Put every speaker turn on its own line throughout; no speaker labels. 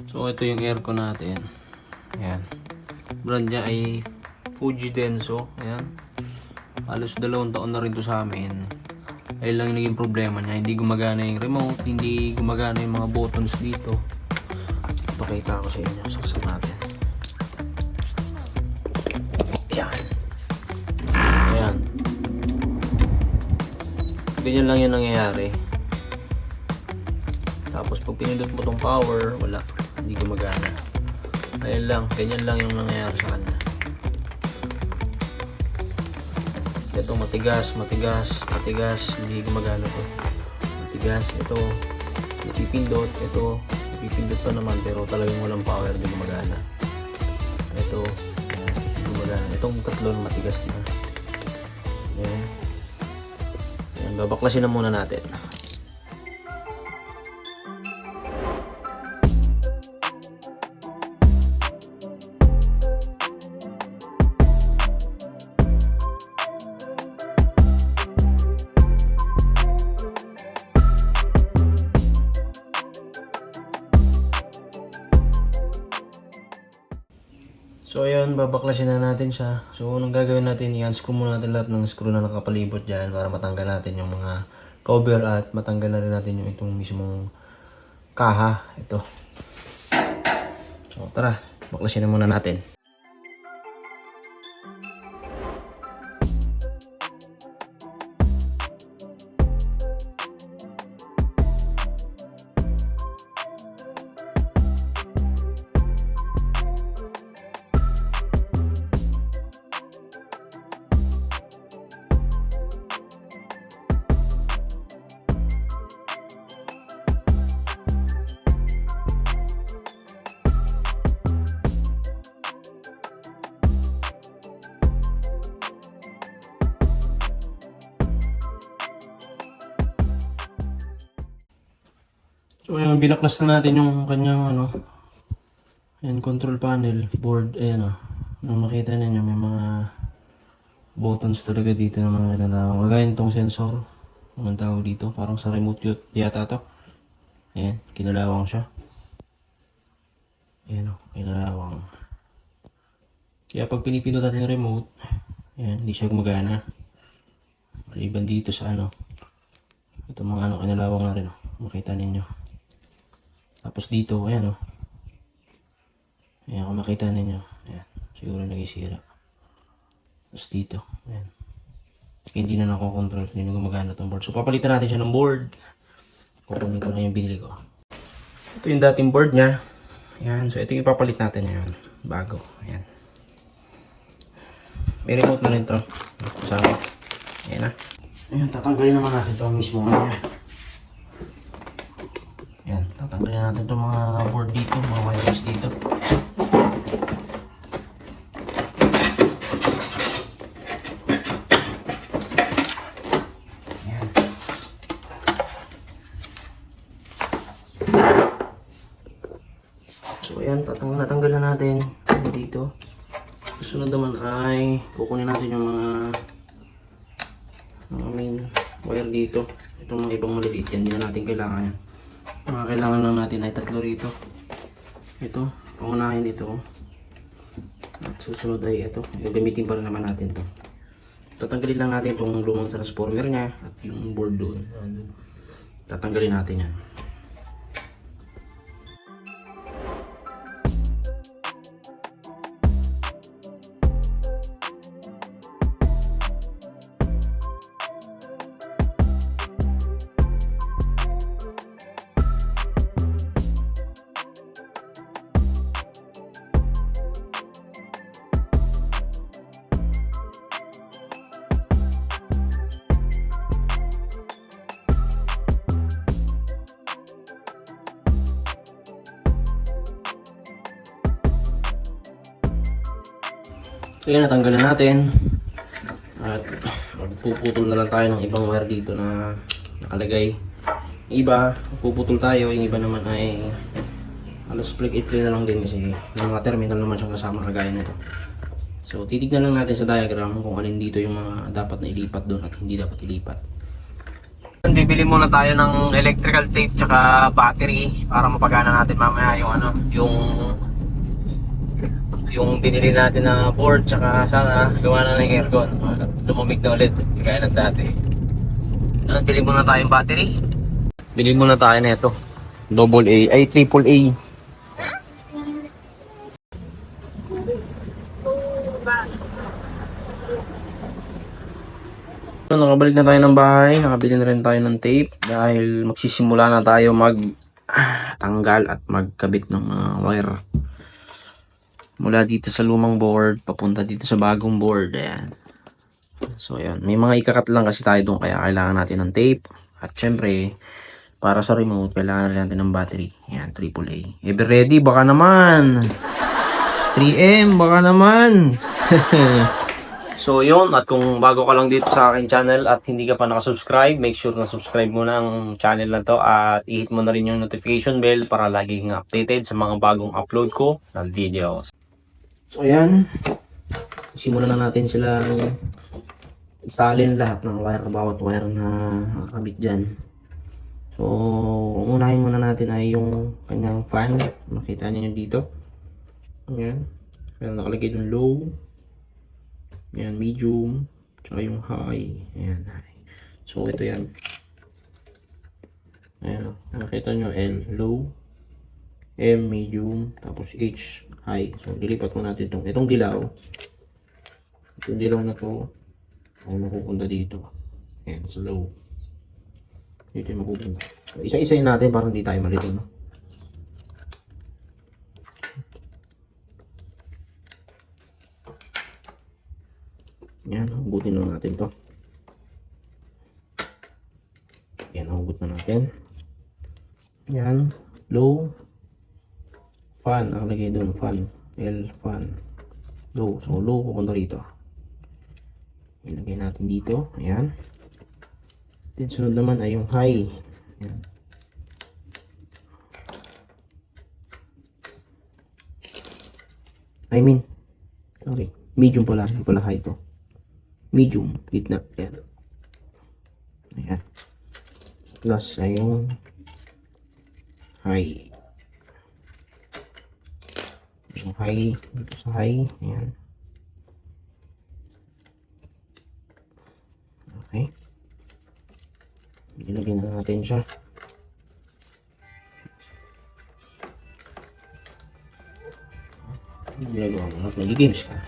So ito yung aircon natin. Ayan. Brand niya ay Fuji Denso. Ayan. Halos 2 taon na rin to sa amin. Ayun lang yung naging problema niya. Hindi gumagana yung remote. Hindi gumagana yung mga buttons dito. Pakita ko sa inyo. Saksak natin. Ayan. Ayan. Ganyan lang yung nangyayari. Tapos pag pinindot mo tong power, wala. Hindi gumagana. Ayun lang. Ganyan lang yung nangyayari sa kanya. Ito matigas, matigas, matigas. Hindi gumagana to. Matigas. Ito ipipindot. Ito ipipindot pa naman pero talagang walang power. Hindi gumagana. Ito hindi gumagana. Itong tatlo matigas na. Ayan. Ayan. Babaklasin na muna natin. So ayun, babaklasin na natin siya. So anong gagawin natin, i-unscrew muna natin lahat ng screw na nakapalibot dyan para matanggal natin yung mga cover at matanggal na rin natin yung itong mismong kaha. Ito. So tara, baklasin na muna natin. So ayun, binaklas na natin yung kanyang ayan, control panel, board, ayan Nung makita ninyo may mga buttons talaga dito na mga nalawang. Kagaya itong sensor, ang tawag dito, parang sa remote yata to. Ayan, kinalawang siya. Ayan kinalawang. Kaya pag pinipindot natin yung remote, ayan, hindi siya gumagana. Maliban dito sa ito mga kinalawang na rin makita ninyo. Tapos dito, ayan ayan, kung makita ninyo, ayan, siguro nagisira. Tapos dito, ayan. Hindi na nakokontrol, hindi na gumagana itong board. So papalitan natin siya ng board. Kukunin ko na yung binili ko. Ito yung dating board niya. Ayan, so ito yung ipapalit natin ngayon. Bago, ayan. May remote na rin to. Kasama. Ayan na. Ayan, tatanggalin naman natin ito mismo niya. Ayan, tatanggalin natin itong mga board dito, mga wires dito. Ayan. So ayan, natanggal na natin dito. Susunod naman ay kukunin natin yung mga main wire dito. Itong mga ibang maliliit yan, hindi na natin kailangan yan. Mga kailangan lang natin ay 3 rito. Ito, pangunahin dito. At susunod ay ito. Gagamitin pa rin naman natin to. Tatanggalin lang natin itong lumang transformer niya at yung board doon. Tatanggalin natin yan. So yan, natanggal na natin. At puputol na lang tayo ng ibang wire dito na nakalagay. Iba, puputol tayo. Yung iba naman ay halos plug and play na lang din kasi may mga terminal naman siyang kasama kagaya nito. So titignan lang natin sa diagram kung alin dito yung mga dapat na ilipat doon at hindi dapat ilipat. Bibili muna tayo ng electrical tape tsaka battery para mapagana natin mamaya yung ano, yung binili natin na board tsaka sana gawa na ng aircon. Lumamig na ulit kaya ng dati. Bili muna tayong battery. Bili muna tayo na ito. Double A, ay triple A. So, nakabalik na tayo ng bahay, nakabili na rin tayo ng tape dahil magsisimula na tayo tanggal at magkabit ng mga wire mula dito sa lumang board papunta dito sa bagong board. Ayan. So ayan, may mga ikakat lang kasi tayo doon kaya kailangan natin ng tape at syempre para sa remote kailangan natin ng battery. Ayan, AAA. Ever ready? Baka naman 3M, baka naman. So yun, at kung bago ka lang dito sa aking channel at hindi ka pa nakasubscribe, make sure na subscribe mo na ang channel na to at i-hit mo na rin yung notification bell para lagi kang updated sa mga bagong upload ko na videos. So ayan, simulan na natin sila isalin lahat ng wire, bawat wire na nakakabit dyan. So unahin muna natin ay yung kanyang fan, makita niyo dito. Ayan, meron nakalagay dun low. Ayan, medium, tsaka yung high. Ayan, high. So, ito yan. Ayan, nakita nyo, L, low, M, medium, tapos H, high. So, dilipat mo natin itong dilaw. Itong dilaw na to, mapupunta dito. Ayan, sa low. Dito yung mapupunta. So, isa-isayin natin para hindi tayo malito, no? Yan, hugutin na natin to. Yan, hugot na natin. Yan, low, fan, nakalagay doon, fan, L, fan, low. So, low pupunta rito. Ilagay natin dito, ayan. Then, sunod naman ay yung high. Ayan. Sorry, medium pala, hindi pala high to. Medium, gitna, ayan. Ayan. Plus ay yung high. Yung high, dito sa high, ayan. Okay. Ilagay na natin siya. Ginagawa mo, nag-games ka.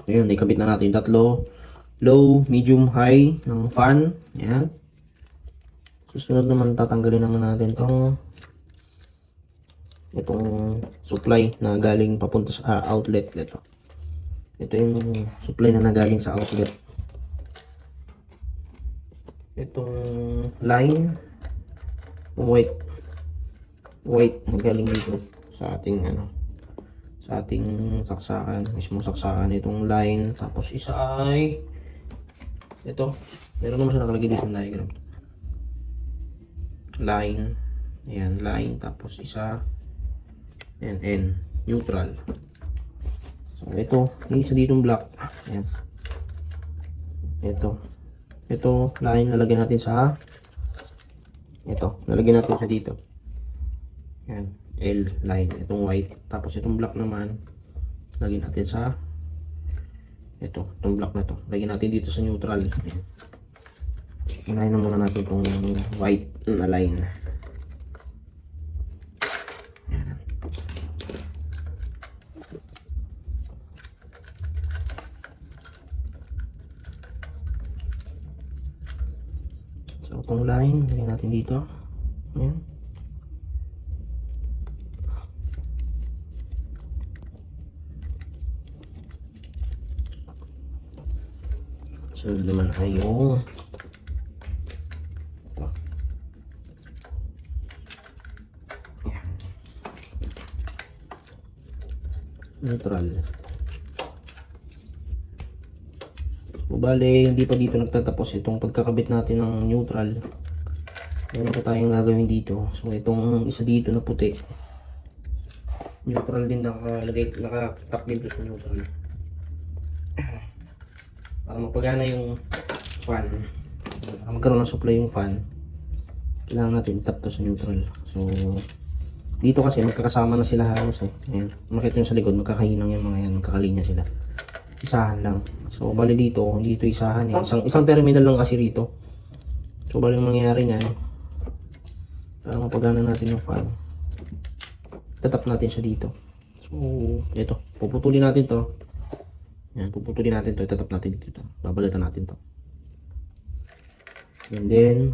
Ayun, ikabit na natin yung tatlo. Low, medium, high ng fan. Ayan. Susunod naman tatanggalin naman natin itong supply na galing papunta sa outlet. Ito yung supply na nagaling sa outlet. Itong line white na galing dito sa ating sa ating saksakan, mismo saksakan, itong line, tapos isa ay ito, meron naman siya nakalagay dito sa diagram, line, ayan, line, tapos isa, ayan, N, neutral. So ito, may isa ditong black, ayan, ito line, lalagyan natin sa lalagyan natin sa dito, ayan, L line, itong white, tapos itong black naman lagyan natin sa itong black na to, lagyan natin dito sa neutral. Ayan. Unahin na muna natin itong white na line. Ayan. So itong line lagyan natin dito. Ayan. So naman ay yung neutral. So bale, hindi pa dito nagtatapos itong pagkakabit natin ng neutral. Meron pa tayong gagawin dito. So itong isa dito na puti, neutral din, nakatak din to sa neutral. Para mapagana yung fan, para magkaroon ng supply yung fan, kailangan natin tap to sa neutral. So dito kasi magkakasama na sila halos eh. Ayan, makita nyo sa likod, magkakahinang yung mga yan, magkakalinya sila. Isahan lang. So bali dito, hindi ito isahan eh. Isang terminal lang kasi rito. So bali yung mangyayari niyan, para mapagana natin yung fan, tatap natin siya dito. So ito, puputulin natin to. Yan, puputulin natin to, itatap natin dito. Babalitan natin to. And then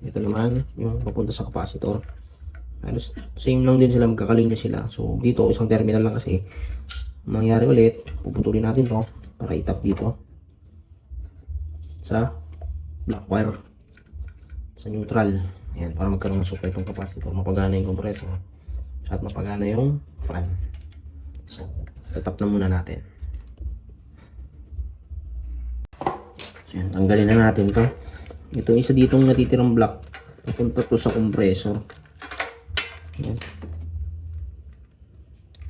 ito naman yung papunta sa capacitor. Halos same lang din sila, magkakalinya sila. So dito isang terminal lang kasi. Mangyari ulit, puputulin natin to para itap dito sa black wire sa neutral. Ayan, para magkaroon ng supply itong capacitor, mapagana yung compressor at mapagana yung fan. So tatap na muna natin. So yan, tanggalin na natin to. Itong isa ditong natitirang block, papunta to sa compressor. Ayan.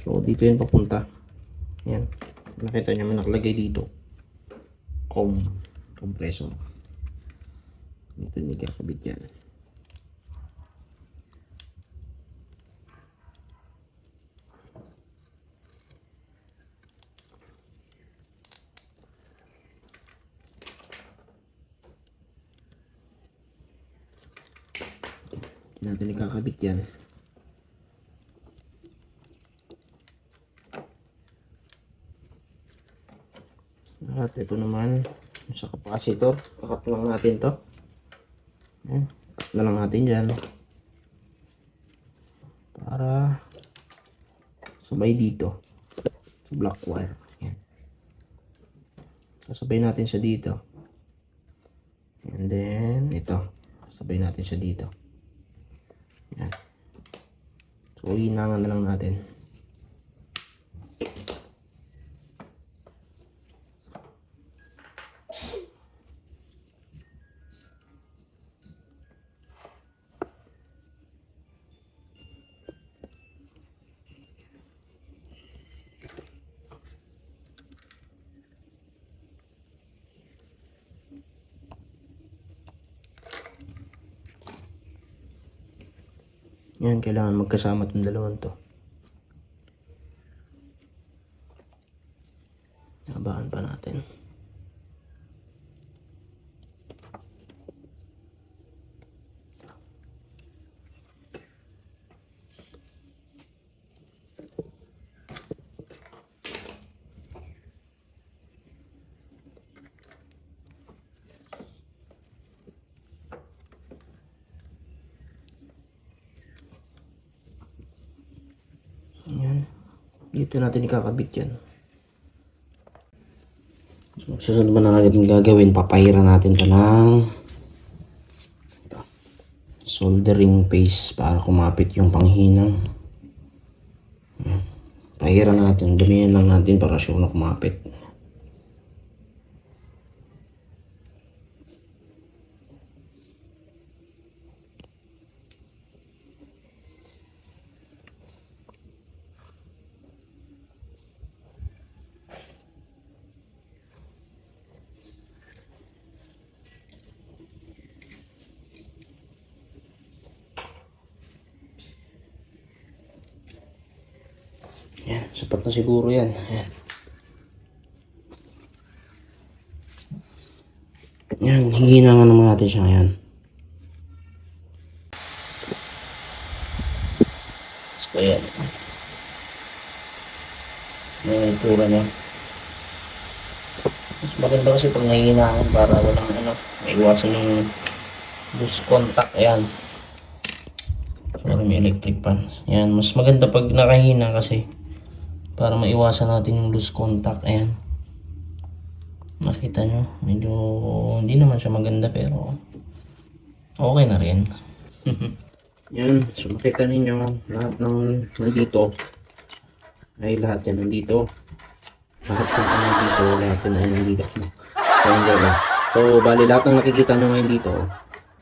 So dito yun papunta. Yan, nakita nyo may nakalagay dito compressor. Dito hindi kakabit yan. Hindi natin ikakabit yan. At ito naman sa capacitor, kakat lang natin to. Ayan, cut na lang natin dyan para sabay dito sa black wire. Ayan, sasabay natin siya dito, and then ito sabay natin siya dito. Ayan. So hinangan na lang natin. Yan, kailangan magkasama itong dalawang to. Habaan pa natin. Yan. Dito natin ikakabit yan. So, susunod ba na natin gagawin? Papahiran natin ito ng soldering paste para kumapit yung panghinang. Pahiran natin. Dumihan lang natin para sure na kumapit. Yan, sapat na siguro yan. Yan. Yan, hihinangan naman natin siya ngayon. So, yan. Yan yung tura niya. Mas maganda kasi pag nahihinangan para walang maiwasan yung loose contact. Ayan. Pero may electric pan. Yan, mas maganda pag nakahina kasi para maiwasan natin yung loose contact. Ayan. Makita nyo, medyo hindi naman siya maganda pero okay na rin. Yan, so makita ninyo lahat ng nandito ay lahat yan nandito. Lahat ng nandito, lahat yan ay nandito. So, bali lahat ng nakikita nyo ngayon dito.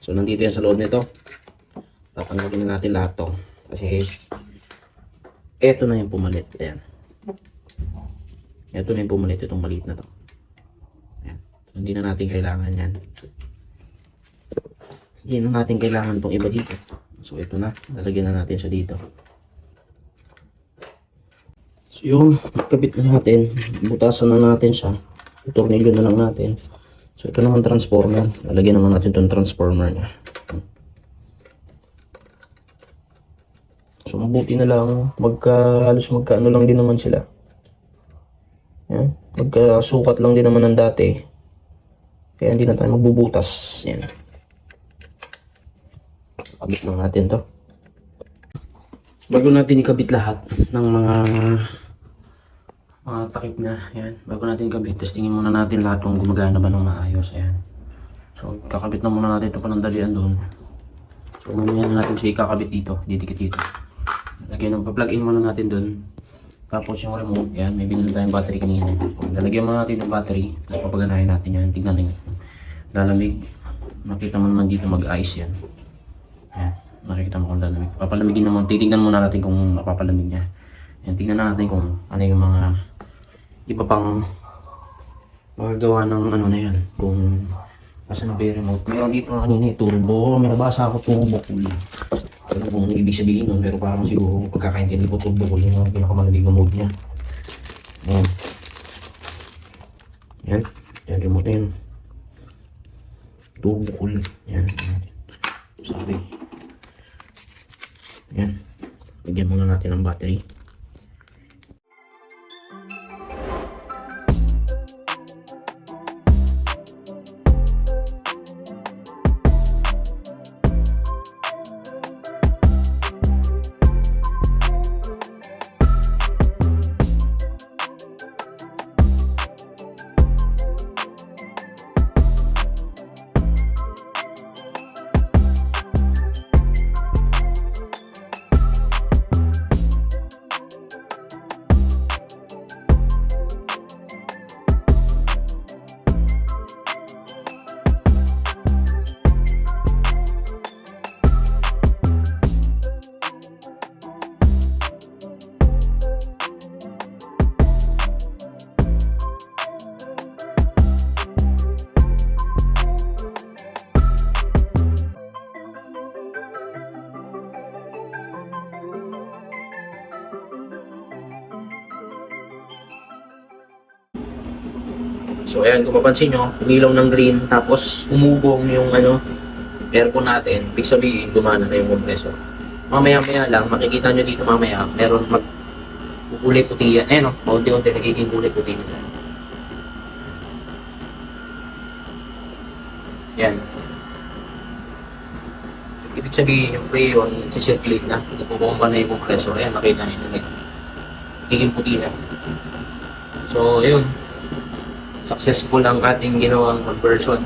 So nandito yan sa loob nito. Tatanggalin na natin lahat to. Kasi, eto na yung pumalit. Ayan. Eto na yung pumalit. Itong maliit na to. Ayan. So, hindi na natin kailangan yan. Hindi na natin kailangan itong iba dito. So, ito na. Lalagyan na natin siya dito. So, yung kabit na natin. Butasan na natin siya. Tornilyo na lang natin. So, ito naman transformer. Lalagyan naman natin itong transformer niya. So, mabuti na lang. Halos magkaano lang din naman sila. Yan. Magkasukat lang din naman ng dati. Kaya hindi na tayo magbubutas. Yan. Kabit lang natin to. Bago natin ikabit lahat ng mga takip na. Yan. Bago natin ikabit, testingin muna natin lahat kung gumagana ba ng maayos. Ayan. So, kakabit na muna natin ito panandalian doon. So, mamaya na natin siya ikakabit dito. Didikit dito. Lagyan ng pa-plug in muna natin doon. Tapos yung remote, yan, may binili tayong battery kanina. So, lalagyan muna natin ng battery. Tapos papaganahin natin yan. Tignan natin. Lalamig. Makita mo naman dito mag-ice yan. Yan. Nakikita mo kung lalamig. Papalamigin naman. Titignan muna natin kung napapalamig niya. Yan. Tignan na natin kung ano yung mga iba pang magagawa ng ano na yan. Kung asan na ba yung remote. Meron dito na kanina turbo. May nabasa ako turbo cool. Ano kung ibig sabihin nun, pero parang siguro pagkakaintindi ko turbo cool yung pinakamalamig na mode niya. Ayan. Yan. Yan remote na yun. Turbo cool. Yan. Sabi. Yan. Bigyan muna natin ng battery. So ayan, kung mapansin nyo, umilaw ng green, tapos umugong yung aircon natin, ibig sabihin, gumana na yung compressor. Mamaya-maya lang, makikita nyo dito mamaya, meron kulay puti yan. Ayan o, paunti-unti nagiging kulay puti nito. Yan. Ibig sabihin, yung freon, sisirculate na, nagpupumpa na yung compressor. Ayan, makita nyo, nagiging puti na. So, ayun. Successful ang ating ginawang conversion.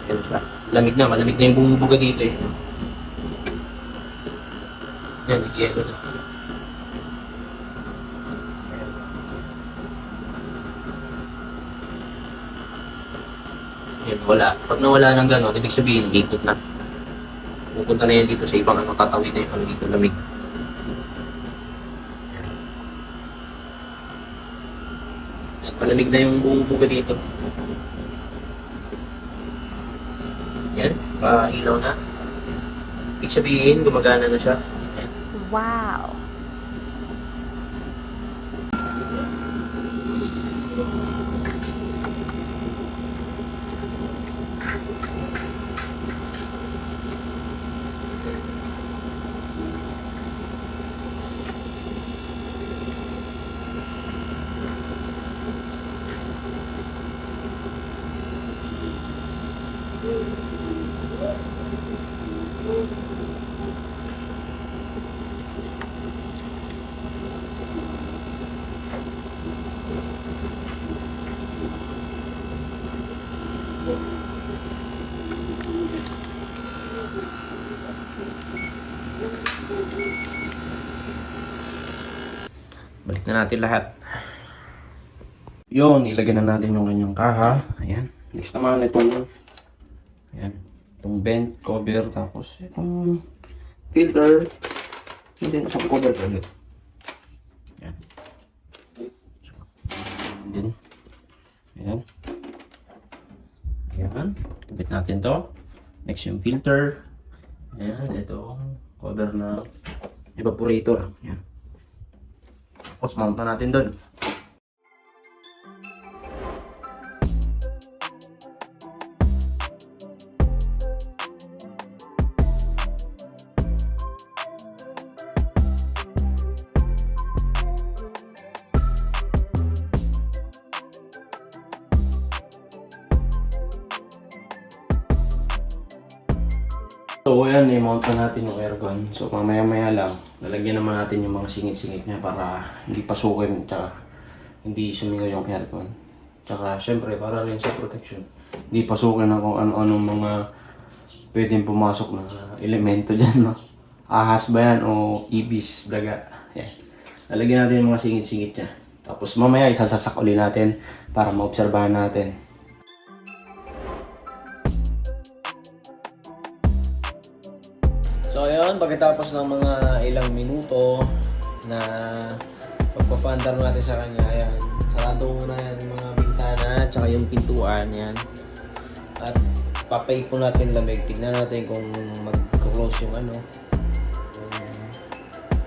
Ayan siya. Lamig na, malamig na yung bumubuga dito eh. Yan, nag-yellow na. Yan, wala. Pag nawala ng gano'n, ibig sabihin, ikot na. Pupunta na yan dito sa ibang tatawid na yung dito, lamig. Malamig na yung bumubuga dito. Yan, pa-ilaw na. Ibig sabihin, gumagana na siya. Yan.
Wow!
Balik na natin lahat. Yun, ilagay na natin yung kanyang kaha. Ayan. Next naman itong Ayan. Itong vent cover, tapos itong filter. Hindi na sa cover ulit. Ayan. Din. Ayan. Ayan. Kubit natin to. Next yung filter. Ayan. Itong cover na evaporator. Ayan. Tapos mount na natin doon. So ayan, i-mount na natin yung aircon. So mamaya-maya lang, lalagyan naman natin yung mga singit-singit niya para hindi pasukin tsaka hindi sumingaw yung aircon. Tsaka syempre para rin sa protection. Hindi pasukin na kung ano-anong mga pwedeng pumasok na elemento dyan, no? Ahas ba yan o ibis, daga. Yan. Lalagyan natin yung mga singit-singit niya. Tapos mamaya isasasak uli natin para maobserbahan natin. So ayun, pagkatapos ng mga ilang minuto na pagpapandar natin sa kanya, ayan, sarado muna yan yung mga bintana at saka yung pintuan, yan. At papay po natin lamig, tignan natin kung mag-close yung ano, yung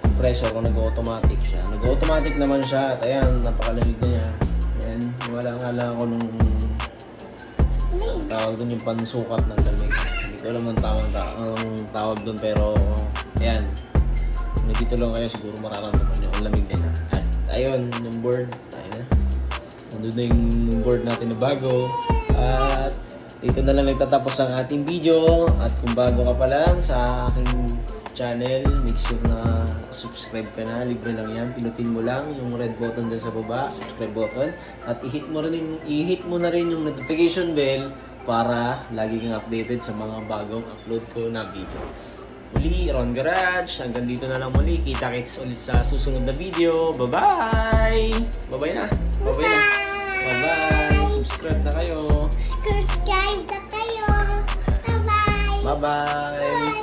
compressor, kung nag-automatic siya. Nag-automatic naman siya at ayan, napakalamig na niya. Ayan, wala nga lang ako nung tawag dun yung pansukat ng lamig. Hindi ko alam ang tawag dun, pero ayan, kung dito lang kayo siguro mararamdaman nyo ang lamig nila. At ayun, yung board, ayun na, nandun na yung board natin na bago. At dito na lang nagtatapos ang ating video. At kung bago ka pa lang sa aking channel, make sure na subscribe ka na, libre lang yan. Pinutin mo lang yung red button dyan sa baba, subscribe button, at i-hit mo na rin yung notification bell para lagi kang updated sa mga bagong upload ko na video. Muli, Ron Garage, hanggang dito na lang muli. Kita-kits ulit sa susunod na video. Bye-bye! Bye-bye na! Bye-bye na! Bye-bye! Subscribe na kayo!
Subscribe na kayo. Bye-bye.
Bye-bye!